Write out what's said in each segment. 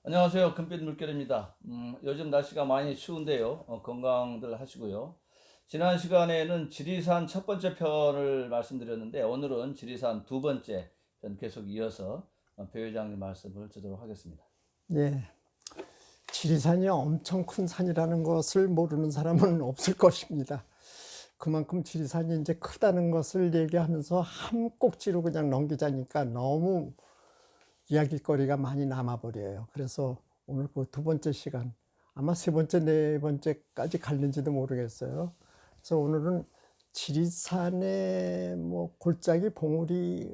안녕하세요. 금빛 물결입니다. 요즘 날씨가 많이 추운데요. 건강들 하시고요. 지난 시간에는 지리산 첫 번째 편을 말씀드렸는데 오늘은 지리산 두 번째 편 계속 이어서 배 회장님 말씀을 듣도록 하겠습니다. 예, 지리산이 엄청 큰 산이라는 것을 모르는 사람은 없을 것입니다. 그만큼 지리산이 이제 크다는 것을 얘기하면서 한 꼭지로 그냥 넘기자니까 너무 이야기거리가 많이 남아버려요. 그래서 오늘 그 두 번째 시간, 아마 세 번째, 네 번째까지 갈는지도 모르겠어요. 그래서 오늘은 지리산의 뭐 골짜기, 봉우리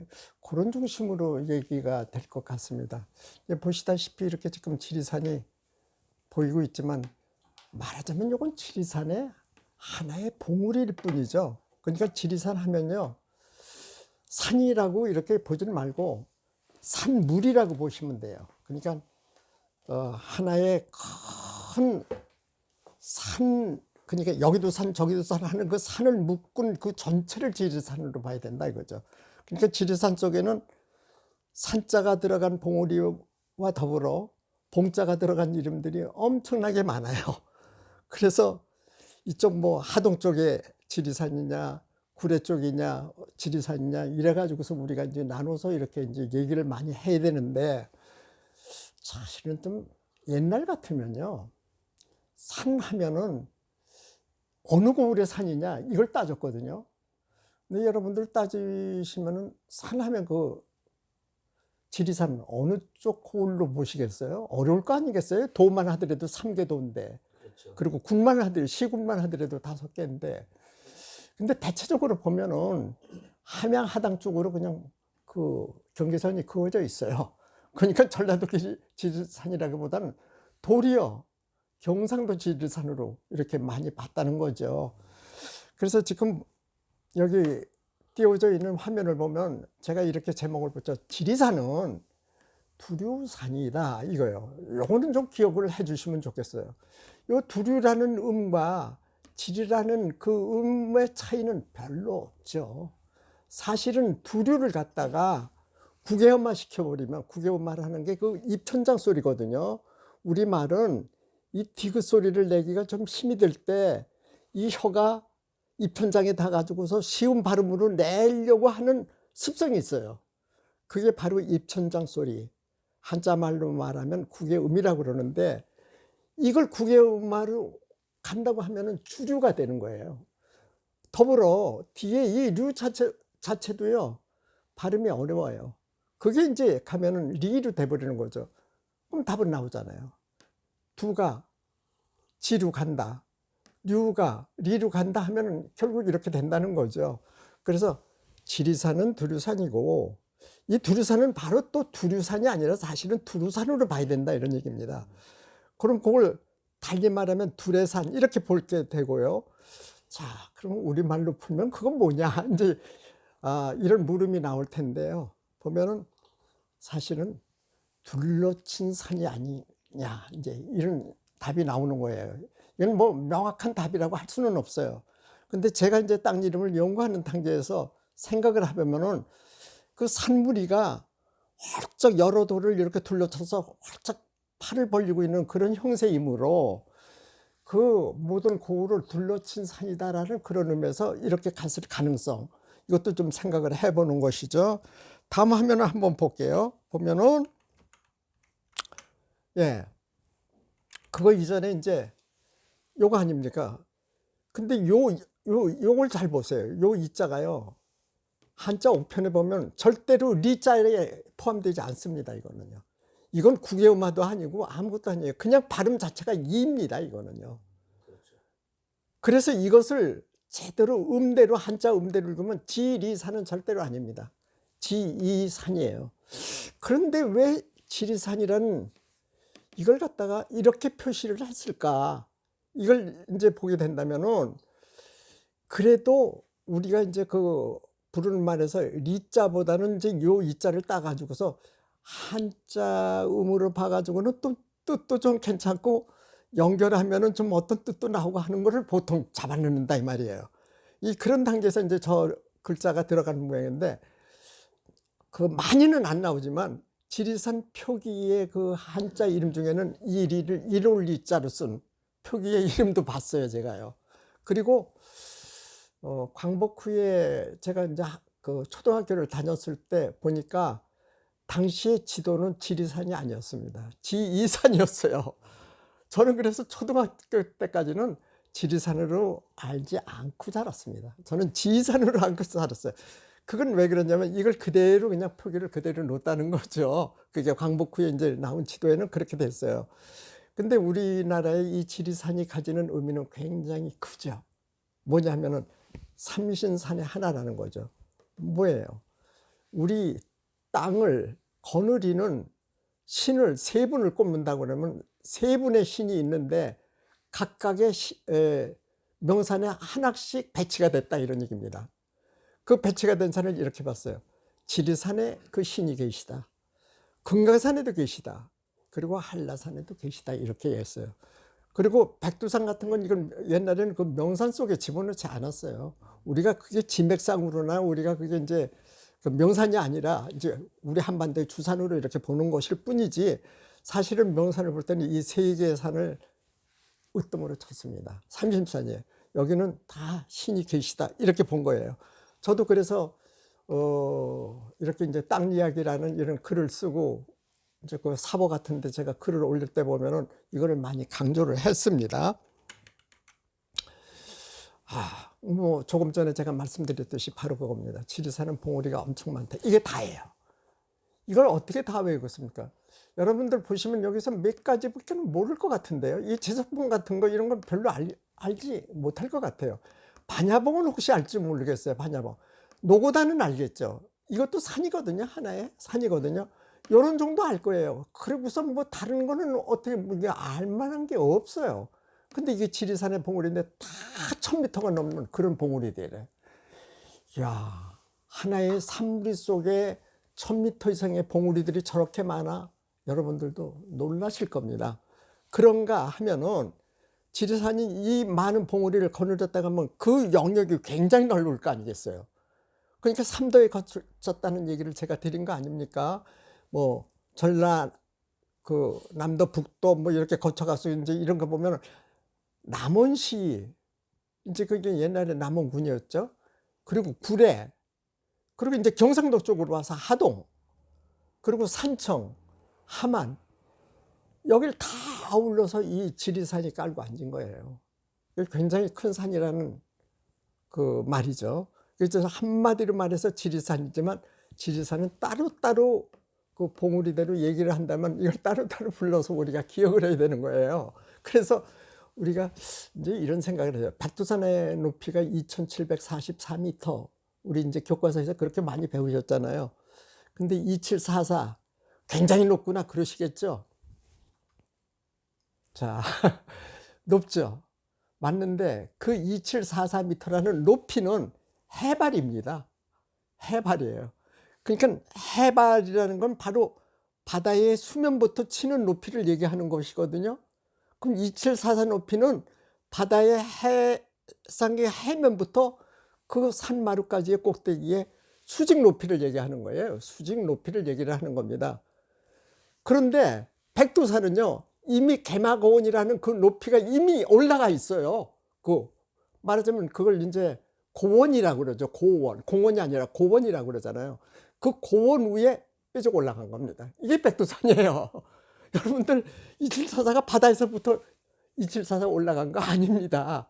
그런 중심으로 얘기가 될 것 같습니다. 보시다시피 이렇게 지금 지리산이 보이고 있지만 말하자면 이건 지리산의 하나의 봉우리일 뿐이죠. 그러니까 지리산 하면요, 산이라고 이렇게 보지는 말고 산물이라고 보시면 돼요. 그러니까 하나의 큰 산, 그러니까 여기도 산 저기도 산 하는 그 산을 묶은 그 전체를 지리산으로 봐야 된다 이거죠. 그러니까 지리산 속에는 산자가 들어간 봉우리와 더불어 봉자가 들어간 이름들이 엄청나게 많아요. 그래서 이쪽 뭐 하동 쪽에 지리산이냐 구례 쪽이냐 지리산이냐 이래 가지고서 우리가 이제 나눠서 이렇게 이제 얘기를 많이 해야 되는데, 사실은 좀 옛날 같으면요, 산 하면은 어느 고을의 산이냐 이걸 따졌거든요. 근데 여러분들 따지시면은 산 하면 그 지리산 어느 쪽 고을로 보시겠어요? 어려울 거 아니겠어요? 도만 하더라도 3개도인데, 그렇죠. 그리고 군만 하더라도 시군만 하더라도 5개인데, 근데 대체적으로 보면은 함양 하당 쪽으로 그냥 그 경계선이 그어져 있어요. 그러니까 전라도 지리산이라기보다는 도리어 경상도 지리산으로 이렇게 많이 봤다는 거죠. 그래서 지금 여기 띄워져 있는 화면을 보면 제가 이렇게 제목을 붙여 지리산은 두류산이다 이거예요. 요거는 좀 기억을 해 주시면 좋겠어요. 요 두류라는 음과 지리라는 그 음의 차이는 별로 없죠. 사실은 두류를 갖다가 국외음화 시켜버리면, 국외음화라는 게 그 입천장 소리거든요. 우리말은 이 디귿 소리를 내기가 좀 힘이 들 때 이 혀가 입천장에 닿아가지고서 쉬운 발음으로 내려고 하는 습성이 있어요. 그게 바로 입천장 소리. 한자말로 말하면 국외음이라고 그러는데, 이걸 국외음화로 간다고 하면은 주류가 되는 거예요. 더불어 뒤에 이 류 자체도요, 발음이 어려워요. 그게 이제 가면은 리로 돼버리는 거죠. 그럼 답은 나오잖아요. 두가 지루 간다, 류가 리로 간다 하면은 결국 이렇게 된다는 거죠. 그래서 지리산은 두류산이고, 이 두류산은 바로 또 두류산이 아니라 사실은 두루산으로 봐야 된다 이런 얘기입니다. 그럼 그걸 달리 말하면 두레산 이렇게 볼 게 되고요. 자, 그럼 우리말로 풀면 그건 뭐냐 이제 이런 물음이 나올 텐데요. 보면은 사실은 둘러친 산이 아니냐 이제 이런 답이 나오는 거예요. 이건 뭐 명확한 답이라고 할 수는 없어요. 근데 제가 이제 땅 이름을 연구하는 단계에서 생각을 해보면은 그 산무리가 활짝 여러 돌을 이렇게 둘러쳐서 활짝 팔을 벌리고 있는 그런 형세이므로 그 모든 고을을 둘러친 산이다라는 그런 의미에서 이렇게 갔을 가능성, 이것도 좀 생각을 해보는 것이죠. 다음 화면을 한번 볼게요. 보면은 예, 그거 이전에 이제 요거 아닙니까? 근데 요걸 잘 보세요. 요 이자가요, 한자 옥편에 보면 절대로 리자에 포함되지 않습니다. 이거는요. 이건 국외음화도 아니고 아무것도 아니에요. 그냥 발음 자체가 이입니다. 이거는요. 그래서 이것을 제대로 음대로 한자 음대로 읽으면 지리산은 절대로 아닙니다. 지이산이에요. 그런데 왜 지리산이라는 이걸 갖다가 이렇게 표시를 했을까? 이걸 이제 보게 된다면은, 그래도 우리가 이제 그 부르는 말에서 리자보다는 이제 요 이자를 따가지고서 한자 음으로 봐가지고는 또 뜻도 좀 괜찮고 연결하면은 좀 어떤 뜻도 나오고 하는 거를 보통 잡아넣는다 이 말이에요. 이 그런 단계에서 이제 저 글자가 들어가는 모양인데, 그 많이는 안 나오지만 지리산 표기의 그 한자 이름 중에는 이를 이자로 쓴 표기의 이름도 봤어요, 제가요. 그리고 광복 후에 제가 이제 그 초등학교를 다녔을 때 보니까 당시의 지도는 지리산이 아니었습니다. 지이산이었어요. 저는 그래서 초등학교 때까지는 지리산으로 알지 않고 자랐습니다. 저는 지이산으로 알고 자랐어요. 그건 왜 그러냐면 이걸 그대로 그냥 표기를 그대로 놓았다는 거죠. 그게 광복 후에 이제 나온 지도에는 그렇게 됐어요. 근데 우리나라의 이 지리산이 가지는 의미는 굉장히 크죠. 뭐냐면은 삼신산의 하나라는 거죠. 뭐예요? 우리 땅을 거느리는 신을 세 분을 꼽는다고 그러면 세 분의 신이 있는데 각각의 명산에 하나씩 배치가 됐다 이런 얘기입니다. 그 배치가 된 산을 이렇게 봤어요. 지리산에 그 신이 계시다. 금강산에도 계시다. 그리고 한라산에도 계시다 이렇게 했어요. 그리고 백두산 같은 건 이건 옛날에는 그 명산 속에 집어넣지 않았어요. 우리가 그게 진맥상으로나 우리가 그게 이제 그 명산이 아니라 이제 우리 한반도의 주산으로 이렇게 보는 것일 뿐이지 사실은 명산을 볼 때는 이 세 개의 산을 으뜸으로 쳤습니다. 삼심산이에요. 여기는 다 신이 계시다 이렇게 본 거예요. 저도 그래서 이렇게 이제 땅 이야기라는 이런 글을 쓰고 이제 그 사보 같은데 제가 글을 올릴 때 보면은 이거를 많이 강조를 했습니다. 뭐 조금 전에 제가 말씀드렸듯이 바로 그겁니다. 지리산은 봉우리가 엄청 많다. 이게 다예요. 이걸 어떻게 다 외우겠습니까? 여러분들 보시면 여기서 몇 가지밖에 모를 것 같은데요. 이 제석봉 같은 거 이런 건 별로 알지 못할 것 같아요. 반야봉은 혹시 알지 모르겠어요. 반야봉. 노고단은 알겠죠. 이것도 산이거든요. 하나의 산이거든요. 이런 정도 알 거예요. 그리고서 뭐 다른 거는 어떻게 알만한 게 없어요. 근데 이게 지리산의 봉우리인데 다 1000m가 넘는 그런 봉우리들이래. 이야, 하나의 산무리 속에 1000m 이상의 봉우리들이 저렇게 많아? 여러분들도 놀라실 겁니다. 그런가 하면은 지리산이 이 많은 봉우리를 거느렸다가 하면 그 영역이 굉장히 넓을 거 아니겠어요. 그러니까 삼도에 거쳤다는 얘기를 제가 드린 거 아닙니까? 뭐 전라 그 남도 북도 뭐 이렇게 거쳐가서 이제 이런 거 보면 남원시 이제 그게 옛날에 남원군이었죠. 그리고 구례, 그리고 이제 경상도 쪽으로 와서 하동, 그리고 산청, 함안 여기를 다 아울러서 이 지리산이 깔고 앉은 거예요. 굉장히 큰 산이라는 그 말이죠. 그래서 한마디로 말해서 지리산이지만 지리산은 따로따로 그 봉우리대로 얘기를 한다면 이걸 따로따로 불러서 우리가 기억을 해야 되는 거예요. 그래서 우리가 이제 이런 생각을 해요. 백두산의 높이가 2744m. 우리 이제 교과서에서 그렇게 많이 배우셨잖아요. 근데 2744 굉장히 높구나 그러시겠죠. 자, 높죠. 맞는데 그 2744m라는 높이는 해발입니다. 해발이에요. 그러니까 해발이라는 건 바로 바다의 수면부터 치는 높이를 얘기하는 것이거든요. 그럼 2744 높이는 바다의 해상의 해면부터 그 산마루까지의 꼭대기에 수직 높이를 얘기하는 거예요. 수직 높이를 얘기를 하는 겁니다. 그런데 백두산은요, 이미 개마고원이라는 그 높이가 이미 올라가 있어요. 그 말하자면 그걸 이제 고원이라고 그러죠. 고원. 공원이 아니라 고원이라고 그러잖아요. 그 고원 위에 뾰족 올라간 겁니다. 이게 백두산이에요. 여러분들 2744가 바다에서부터 2744 올라간 거 아닙니다.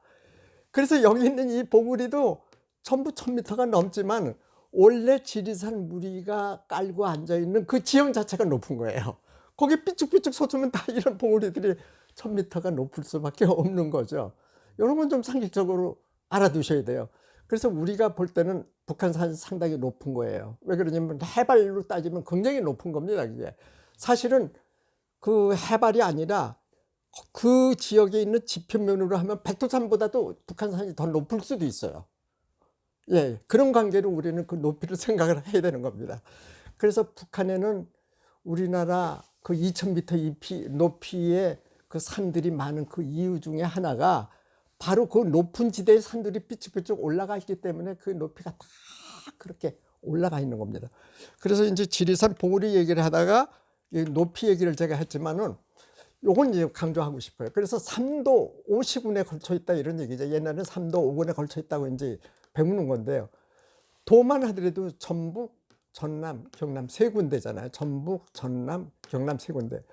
그래서 여기 있는 이 봉우리도 전부 1000m가 넘지만 원래 지리산 무리가 깔고 앉아있는 그 지형 자체가 높은 거예요. 거기 삐쭉삐쭉 솟으면 다 이런 봉우리들이 1000m가 높을 수밖에 없는 거죠. 이런 건 좀 상식적으로 알아두셔야 돼요. 그래서 우리가 볼 때는 북한산이 상당히 높은 거예요. 왜 그러냐면 해발로 따지면 굉장히 높은 겁니다. 이게 사실은 그 해발이 아니라 그 지역에 있는 지표면으로 하면 백두산보다도 북한산이 더 높을 수도 있어요. 예, 그런 관계로 우리는 그 높이를 생각을 해야 되는 겁니다. 그래서 북한에는 우리나라 그 2000m 높이의 그 산들이 많은 그 이유 중에 하나가 바로 그 높은 지대의 산들이 삐쭉삐쭉 올라가 있기 때문에 그 높이가 다 그렇게 올라가 있는 겁니다. 그래서 이제 지리산 봉우리 얘기를 하다가 이 높이 얘기를 제가 했지만은 요건 이제 강조하고 싶어요. 그래서 3도 5시군에 걸쳐 있다 이런 얘기죠. 옛날에는 3도 5군에 걸쳐 있다고 이제 배우는 건데요. 도만 하더라도 전북, 전남, 경남 세 군데잖아요. 전북, 전남, 경남 세 군데.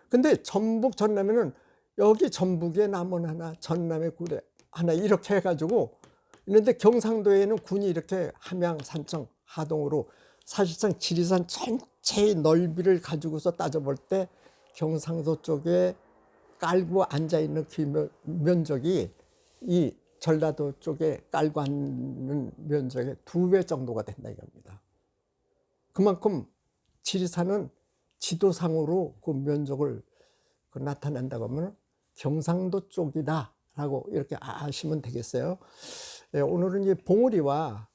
근데 전북, 전남에는 여기 전북에 남원 하나, 전남에 구례 하나 이렇게 해가지고 있는데 경상도에는 군이 이렇게 함양, 산청, 하동으로 사실상 지리산 전체의 넓이를 가지고서 따져볼 때 경상도 쪽에 깔고 앉아있는 그 면적이 이 전라도 쪽에 깔고 앉는 면적의 2배 정도가 된다 이겁니다. 그만큼 지리산은 지도상으로 그 면적을 나타낸다고 하면 경상도 쪽이다라고 이렇게 아시면 되겠어요. 예, 오늘은 이 봉우리와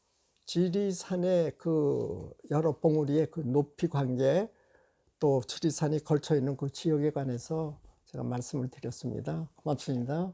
지리산의 그 여러 봉우리의 그 높이 관계 또 지리산이 걸쳐 있는 그 지역에 관해서 제가 말씀을 드렸습니다. 고맙습니다.